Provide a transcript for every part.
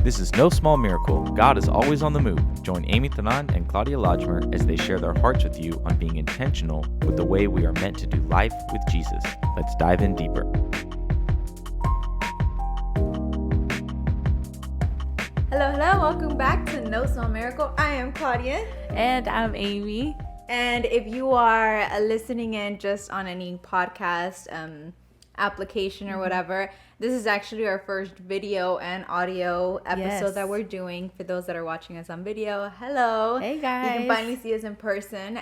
This is no small miracle. God is always on the move. Join Amy Tanan and Claudia Lodgemer as they share their hearts with you on being intentional with the way we are meant to do life with Jesus. Let's dive in deeper. Hello, welcome back to No Small Miracle. I am Claudia. And I'm Amy. And if you are listening in just on any podcast application or whatever, this is actually our first video and audio episode that we're doing. For those that are watching us on video, hello. Hey, guys. You can finally see us in person.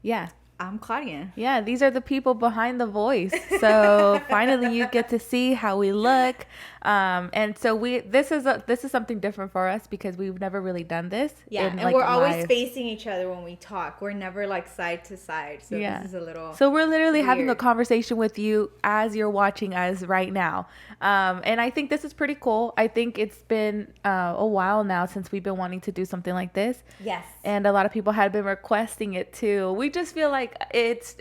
Yeah. I'm Claudia. Yeah, these are the people behind the voice. So finally you get to see how we look. And so this is something different for us because we've never really done this. Yeah, and we're always facing each other when we talk. We're never like side to side. So this is a little So we're literally weird. having a conversation with you as you're watching us right now. And I think this is pretty cool. I think it's been a while now since we've been wanting to do something like this. Yes. And a lot of people had been requesting it too. We just feel like it's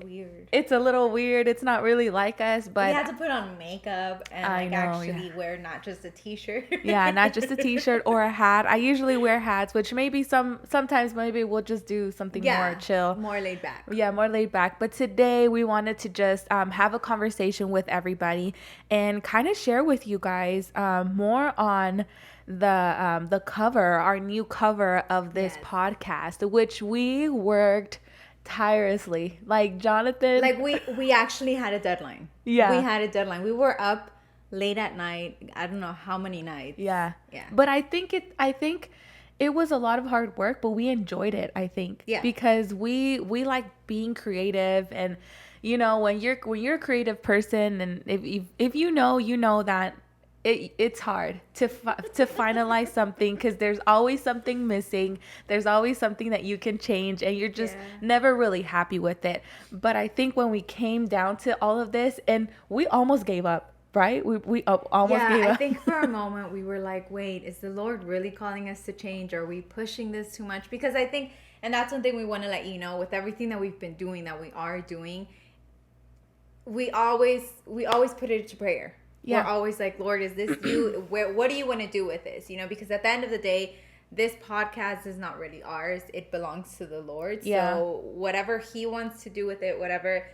weird. It's a little weird. It's not really like us, but we had to put on makeup and actually wear not just a t-shirt. Yeah, not just a t-shirt or a hat. I usually wear hats, which maybe sometimes maybe we'll just do something more chill. More laid back. Yeah, more laid back. But today we wanted to just have a conversation with everybody and kind of share with you guys more on the cover, our new cover of this podcast, which we worked tirelessly. Like Jonathan, like we actually had a deadline. Yeah, we had a deadline. We were up late at night. I don't know how many nights. Yeah. But I think it was a lot of hard work, but we enjoyed it. I think. Yeah. Because we like being creative, and you know when you're a creative person, and if you know that. It's hard to finalize something because there's always something missing. There's always something that you can change, and you're just never really happy with it. But I think when we came down to all of this, and we almost gave up, right? We almost gave up. I think for a moment we were like, wait, is the Lord really calling us to change? Are we pushing this too much? Because I think, and that's one thing we want to let you know, with everything that we've been doing, that we are doing, we always put it to prayer. Yeah. We're always like, Lord, is this you? What do you want to do with this? You know, because at the end of the day, this podcast is not really ours. It belongs to the Lord. Yeah. So whatever he wants to do with it, whatever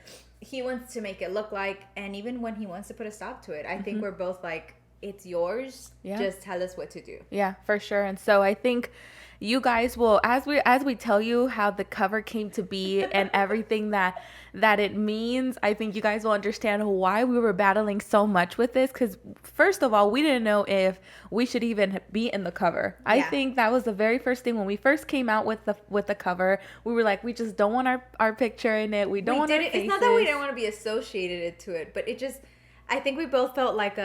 he wants to make it look like, and even when he wants to put a stop to it, I think we're both like, it's yours. Yeah. Just tell us what to do. Yeah, for sure. And so I think you guys will, as we tell you how the cover came to be and everything that it means, I think you guys will understand why we were battling so much with this. Because first of all, we didn't know if we should even be in the cover. I think that was the very first thing when we first came out with the cover. We were like, we just don't want our picture in it. We don't want our faces. It's not that we didn't want to be associated to it, but it just, I think we both felt like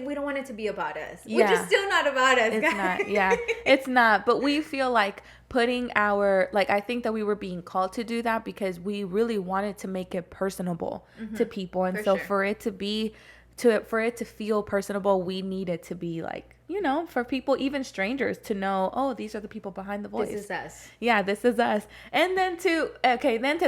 we don't want it to be about us. Which is still not about us, it's guys. Not, yeah. It's not. But we feel like putting I think that we were being called to do that because we really wanted to make it personable to people. And for it to feel personable, we needed to be like, you know, for people, even strangers, to know, oh, these are the people behind the voice. This is us. Yeah, this is us. And then to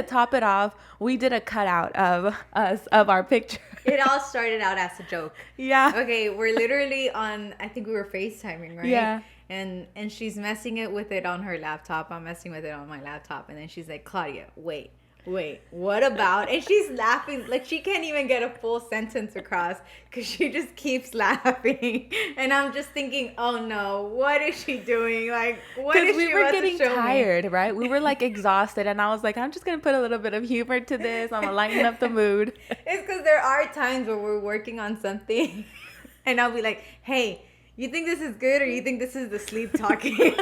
top it off, we did a cutout of us, of our picture. It all started out as a joke. Yeah. Okay, we're literally I think we were FaceTiming, right? Yeah. And she's messing it with it on her laptop. I'm messing with it on my laptop. And then she's like, Claudia, wait, what about? And she's laughing. Like, she can't even get a full sentence across because she just keeps laughing. And I'm just thinking, oh no, what is she doing? Like, what is she about to show me? Because we were getting tired, right? We were like exhausted. And I was like, I'm just going to put a little bit of humor to this. I'm going to lighten up the mood. It's because there are times where we're working on something. And I'll be like, hey, you think this is good, or you think this is the sleep talking?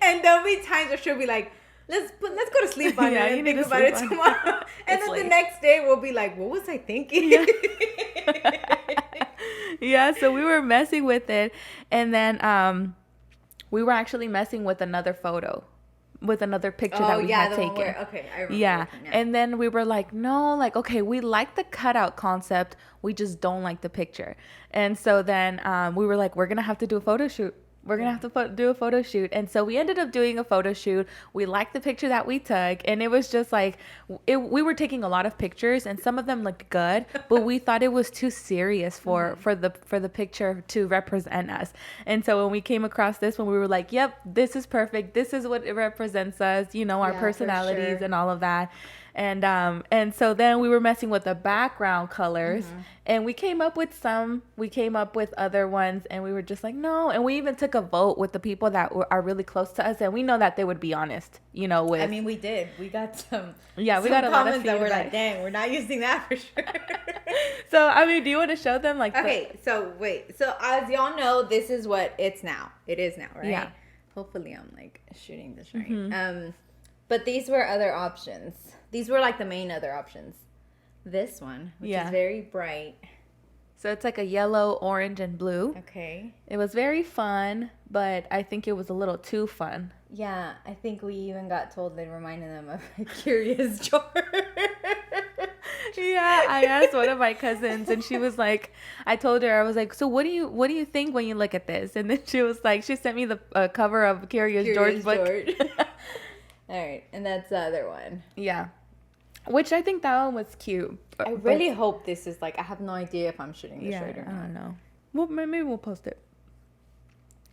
And there'll be times where she'll be like, let's go to sleep on it and think about it tomorrow. And then the next day we'll be like, what was I thinking? Yeah, so we were messing with it. And then we were actually messing with another photo. With another picture that we had taken. Okay, I remember. Yeah. And then we were like, no, like, okay, we like the cutout concept. We just don't like the picture. And so then we were like, we're going to have to do a photo shoot. We're going to have to do a photo shoot. And so we ended up doing a photo shoot. We liked the picture that we took. And it was just like, we were taking a lot of pictures and some of them looked good, but we thought it was too serious for the picture to represent us. And so when we came across this one, we were like, yep, this is perfect. This is what it represents us, you know, our personalities and all of that. And so then we were messing with the background colors and we came up with other ones and we were just like, no. And we even took a vote with the people that are really close to us. And we know that they would be honest, you know, with. I mean, we did. We got some. Yeah, we got a lot of feedback. That were like, dang, we're not using that for sure. So, I mean, do you want to show them like. Okay, so wait. So as y'all know, this is what it's now. It is now, right? Yeah. Hopefully I'm like shooting this right. But these were other options. These were like the main other options. This one, which is very bright. So it's like a yellow, orange, and blue. Okay. It was very fun, but I think it was a little too fun. Yeah, I think we even got told they reminded them of a Curious George. Yeah, I asked one of my cousins, and she was like, I told her, I was like, so what do you think when you look at this? And then she was like, she sent me the cover of Curious George book. All right, and that's the other one. Yeah. Which I think that one was cute. I really hope this is like, I have no idea if I'm shooting this right or not. I don't know. Well, maybe we'll post it.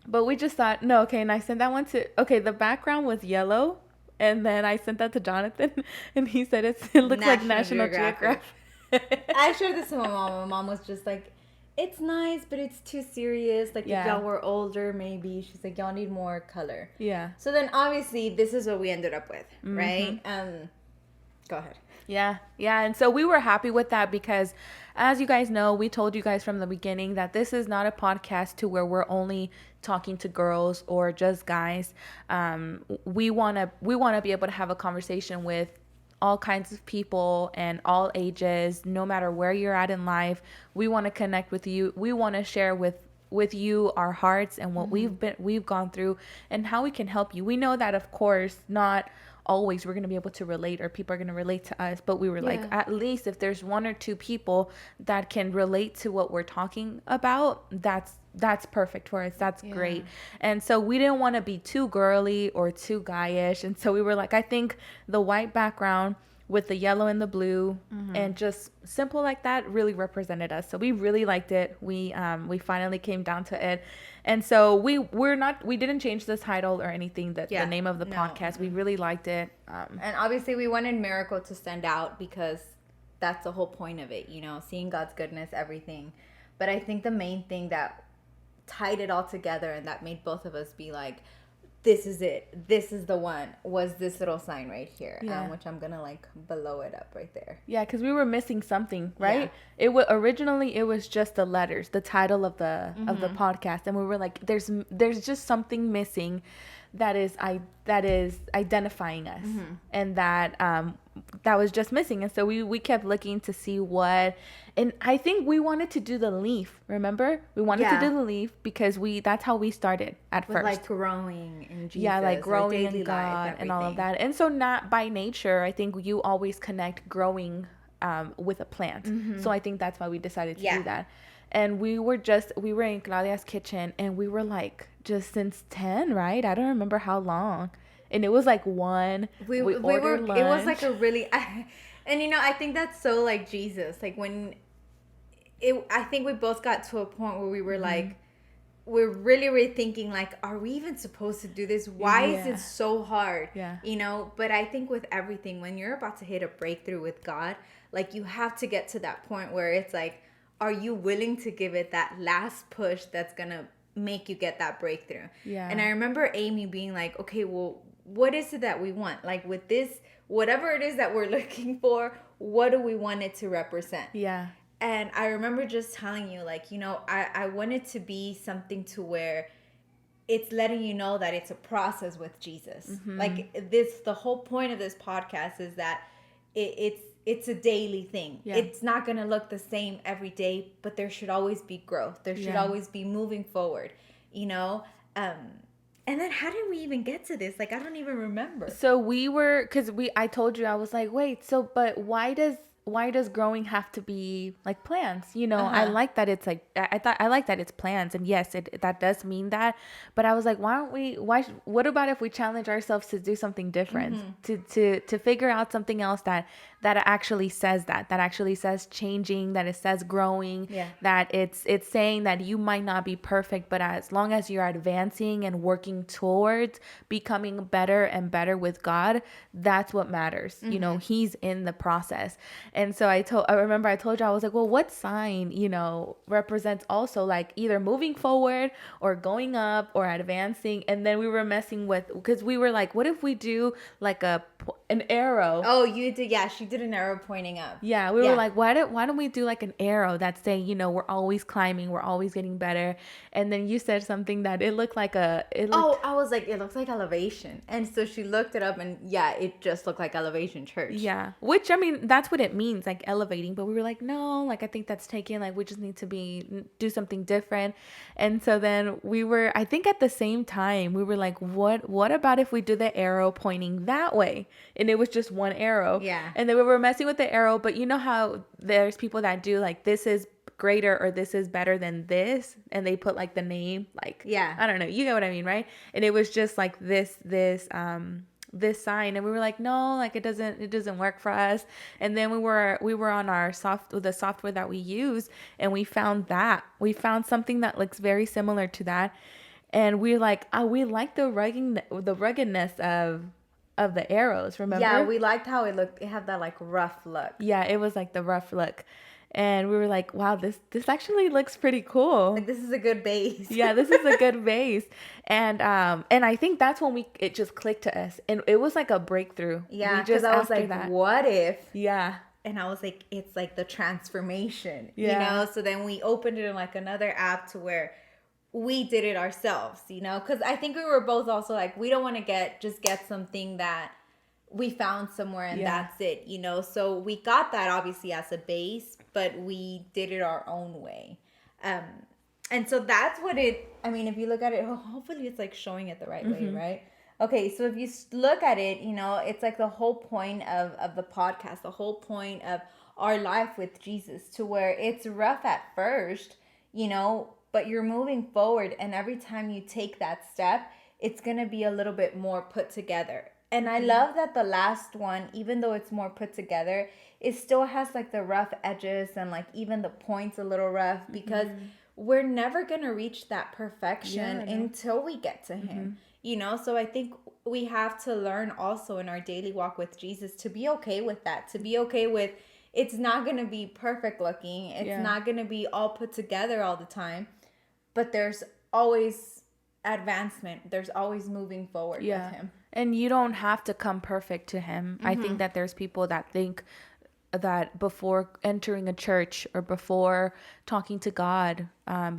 But we just thought, no, okay, and I sent that one to, okay, the background was yellow, and then I sent that to Jonathan, and he said it looks like National Geographic. I shared this with my mom. My mom was just like, it's nice, but it's too serious. Like, if y'all were older, maybe. She's like, y'all need more color. Yeah. So then, obviously, this is what we ended up with, right? Go ahead. Yeah. And so we were happy with that because, as you guys know, we told you guys from the beginning that this is not a podcast to where we're only talking to girls or just guys. We want to be able to have a conversation with all kinds of people and all ages, no matter where you're at in life. We want to connect with you. We want to share with you our hearts and what we've gone through and how we can help you. We know that, of course, not always we're going to be able to relate or people are going to relate to us, but we were like, at least if there's one or two people that can relate to what we're talking about, that's perfect for us. That's great. And so we didn't want to be too girly or too guyish, and so we were like, I think the white background with the yellow and the blue and just simple like that really represented us. So we really liked it. We finally came down to it. And so we didn't change the title or anything, the name of the podcast. We really liked it. And obviously we wanted Miracle to stand out because that's the whole point of it, you know, seeing God's goodness, everything. But I think the main thing that tied it all together and that made both of us be like, this is it, this is the one, was this little sign right here, which I'm gonna like blow it up right there. Yeah, because we were missing something, right? Originally it was just the letters, the title of the podcast, and we were like, there's just something missing that is identifying us, and that was just missing. And so we kept looking to see what, and I think we wanted to do the leaf. Remember, we wanted to do the leaf because that's how we started at first, like growing in Jesus, like growing in God and all of that. And so not by nature, I think you always connect growing with a plant. So I think that's why we decided to do that. And we were in Claudia's kitchen, and we were like, just since 10, right? I don't remember how long. And it was like 1. We ordered lunch. It was like a really, and you know, I think that's so like Jesus. Like I think we both got to a point where we were like, we're really thinking like, are we even supposed to do this? Why is it so hard? Yeah. You know, but I think with everything, when you're about to hit a breakthrough with God, like you have to get to that point where it's like, are you willing to give it that last push that's going to make you get that breakthrough? Yeah. And I remember Amy being like, okay, well, what is it that we want? Like with this, whatever it is that we're looking for, what do we want it to represent? Yeah. And I remember just telling you, like, you know, I want it to be something to where it's letting you know that it's a process with Jesus. Like the whole point of this podcast is that it's a daily thing. Yeah. It's not going to look the same every day, but there should always be growth. There should always be moving forward, you know? And then how did we even get to this? Like, I don't even remember. So I told you, I was like, wait, but why why does growing have to be like plans? You know, I like that it's like, I like that it's plans. And yes, that does mean that. But I was like, what about if we challenge ourselves to do something different, to figure out something else that actually says that actually says changing, that it says growing, that it's saying that you might not be perfect, but as long as you're advancing and working towards becoming better and better with God, that's what matters. You know, he's in the process. And so I remember I told you, I was like, well, what sign, you know, represents also like either moving forward or going up or advancing? And then we were messing with, because we were like, what if we do like an arrow? Oh, you did. Yeah, she did an arrow pointing up. Yeah, we were like, why don't we do like an arrow that's saying, you know, we're always climbing, we're always getting better. And then you said something that it looked like I was like, it looks like Elevation. And so she looked it up, and yeah, it just looked like Elevation Church. Yeah, which I mean, that's what it means, like elevating. But we were like, no, like I think that's taken, like we just need to do something different. And so then I think at the same time we were like, what about if we do the arrow pointing that way? And it was just one arrow. Yeah. And then we were messing with the arrow, but you know how there's people that do like, this is greater or this is better than this, and they put like the name, like, I don't know, you get what I mean, right? And it was just like this sign, and we were like, no, like it doesn't work for us. And then we were on the software that we use, and we found something that looks very similar to that, and we like we like the ruggedness of the arrows, remember? Yeah, we liked how it looked. It had that like rough look. Yeah, it was like the rough look. And we were like, wow, this actually looks pretty cool. Like, this is a good base. Yeah, this is a good base. And I think that's when it just clicked to us. And it was like a breakthrough. Yeah, because I was like, what if? Yeah. And I was like, it's like the transformation, you know? So then we opened it in like another app to where we did it ourselves, you know? Because I think we were both also like, we don't want to get something that we found somewhere and that's it, you know? So we got that obviously as a base, but we did it our own way. And so that's what I mean, if you look at it, hopefully it's like showing it the right way, right? Okay, so if you look at it, you know, it's like the whole point of the podcast, the whole point of our life with Jesus, to where it's rough at first, you know, but you're moving forward. And every time you take that step, it's going to be a little bit more put together. And I love that the last one, even though it's more put together, it still has like the rough edges and like even the points a little rough, because we're never going to reach that perfection until we get to him, you know? So I think we have to learn also in our daily walk with Jesus to be okay with that, to be okay with it's not going to be perfect looking. It's not going to be all put together all the time, but there's always advancement. There's always moving forward with him. And you don't have to come perfect to him. I think that there's people that think that before entering a church or before talking to God,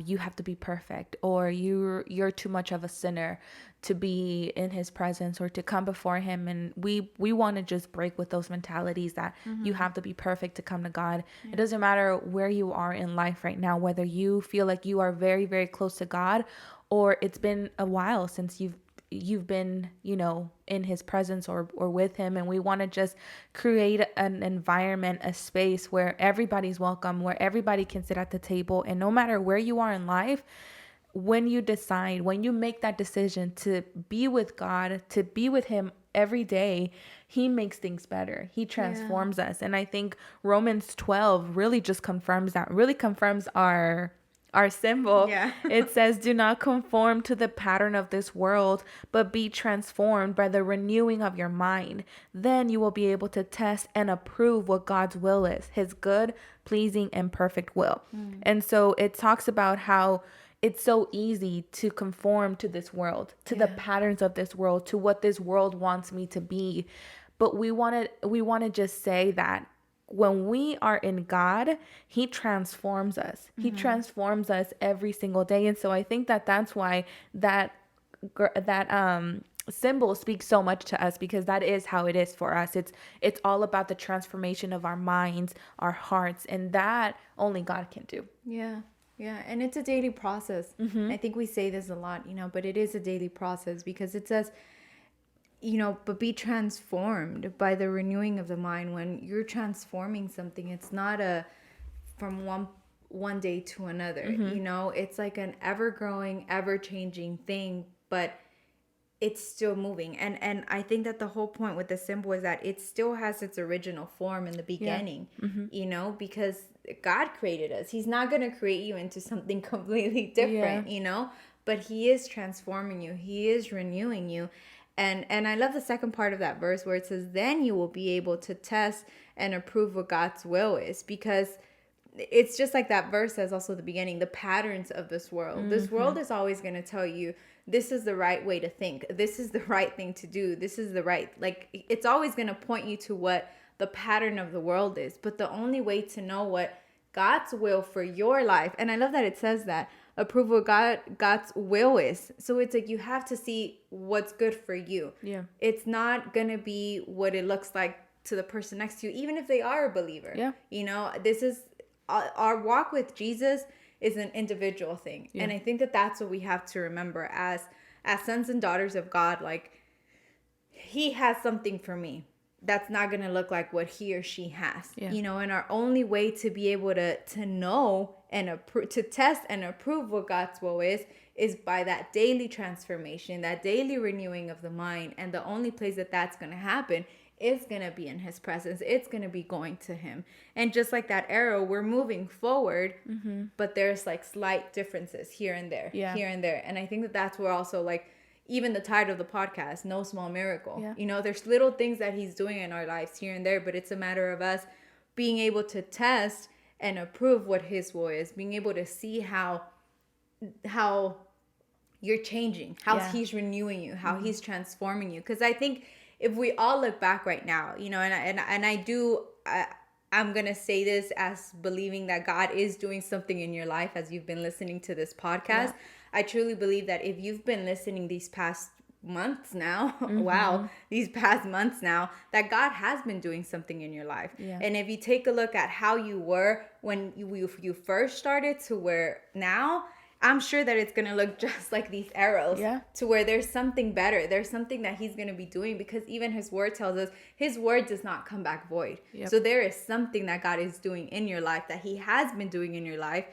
you have to be perfect, or you're too much of a sinner to be in his presence or to come before him. And we want to just break with those mentalities that you have to be perfect to come to God. It doesn't matter where you are in life right now, whether you feel like you are very, very close to God, or it's been a while since you've been, you know, in his presence or with him. And we want to just create an environment, a space where everybody's welcome, where everybody can sit at the table. And no matter where you are in life, when you make that decision to be with God, to be with him every day, he makes things better. He transforms us. And I think Romans 12 really just confirms that, really confirms our symbol. It says, do not conform to the pattern of this world, but be transformed by the renewing of your mind. Then you will be able to test and approve what God's will is, his good, pleasing, and perfect will. And so it talks about how it's so easy to conform to this world, to the patterns of this world, to what this world wants me to be. But we want to just say that when we are in God, he transforms us. He transforms us every single day. And so I think that that's why that symbol speaks so much to us, because that is how it is for us. It's all about the transformation of our minds, our hearts, and that only God can do. Yeah, and it's a daily process. I think we say this a lot, you know, but it is a daily process, because it says but be transformed by the renewing of the mind. When you're transforming something, it's not from one day to another. It's like an ever growing, ever changing thing, but it's still moving. And I think that the whole point with the symbol is that it still has its original form in the beginning, because God created us. He's not going to create you into something completely different, but he is transforming you. He is renewing you. And I love the second part of that verse where it says, then you will be able to test and approve what God's will is, because it's just like that verse says also at the beginning, the patterns of this world. This world is always going to tell you, this is the right way to think. This is the right thing to do. This is the right, it's always going to point you to what the pattern of the world is. But the only way to know what God's will for your life, and I love that it says that, approve what God's will is. So it's like you have to see what's good for you. Yeah. It's not going to be what it looks like to the person next to you, even if they are a believer. Yeah. This is our walk with Jesus is an individual thing. Yeah. And I think that that's what we have to remember as sons and daughters of God. Like, he has something for me that's not going to look like what he or she has. Yeah. And our only way to be able to know and to test and approve what God's will is by that daily transformation, that daily renewing of the mind. And the only place that that's going to happen is going to be in his presence. It's going to be going to him. And just like that arrow, we're moving forward, but there's like slight differences here and there, here and there. And I think that that's where also, like, even the title of the podcast, No Small Miracle. Yeah. There's little things that he's doing in our lives here and there, but it's a matter of us being able to test and approve what his will is, being able to see how you're changing, how he's renewing you, how he's transforming you. Because I think if we all look back right now, I'm going to say this as believing that God is doing something in your life as you've been listening to this podcast. Yeah. I truly believe that if you've been listening these past months now, these past months now, that God has been doing something in your life. Yeah. And if you take a look at how you were when you first started to where now, I'm sure that it's going to look just like these arrows, to where there's something better. There's something that he's going to be doing, because even his word tells us his word does not come back void. Yep. So there is something that God is doing in your life, that he has been doing in your life.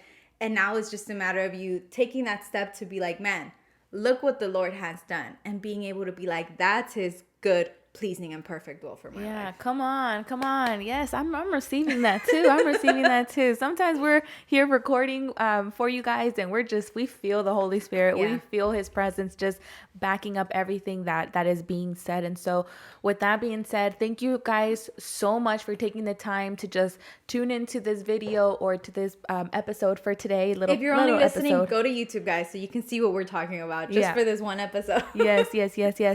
And now it's just a matter of you taking that step to be like, man, look what the Lord has done. And being able to be like, that's his good, pleasing, and perfect will for my life. Yeah, come on. Yes, I'm receiving that too. Sometimes we're here recording for you guys, and we feel the Holy Spirit. Yeah. We feel his presence just backing up everything that is being said. And so with that being said, thank you guys so much for taking the time to just tune into this video or to this episode for today. If you're only listening, go to YouTube, guys, so you can see what we're talking about just for this one episode. Yes.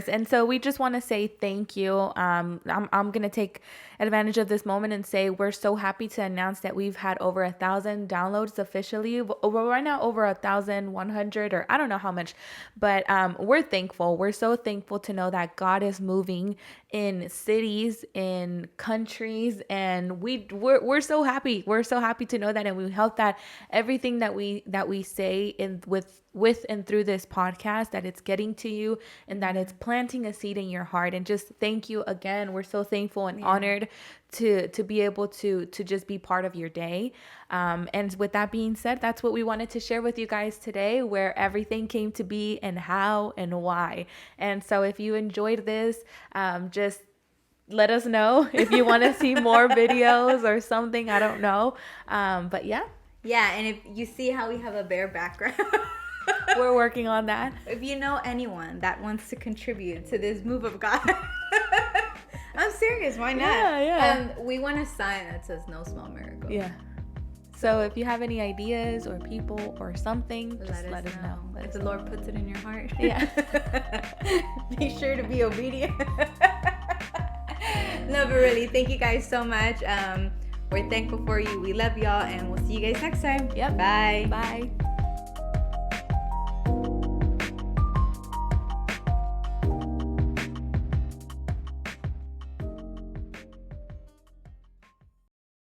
And so we just want to say thank you. I'm going to take advantage of this moment and say we're so happy to announce that we've had over 1,000 downloads officially. We're right now over 1,100, or I don't know how much, but we're thankful. We're so thankful to know that God is moving in cities, in countries, and we're so happy. We're so happy to know that, and we hope that everything that we say with and through this podcast, that it's getting to you and that it's planting a seed in your heart. And just thank you again. We're so thankful and honored to be able to just be part of your day. And with that being said, that's what we wanted to share with you guys today, where everything came to be and how and why. And so if you enjoyed this, just let us know if you want to see more videos or something. I don't know. But yeah. Yeah. And if you see how we have a bear background, we're working on that. If you know anyone that wants to contribute to this move of God, I'm serious. Why not? Yeah. We want a sign that says "No Small Miracle." Yeah. So if you have any ideas or people or something, just let us know. If the Lord puts it in your heart. Yeah. Be sure to be obedient. No, but really, thank you guys so much. We're thankful for you. We love y'all, and we'll see you guys next time. Yep. Bye. Bye.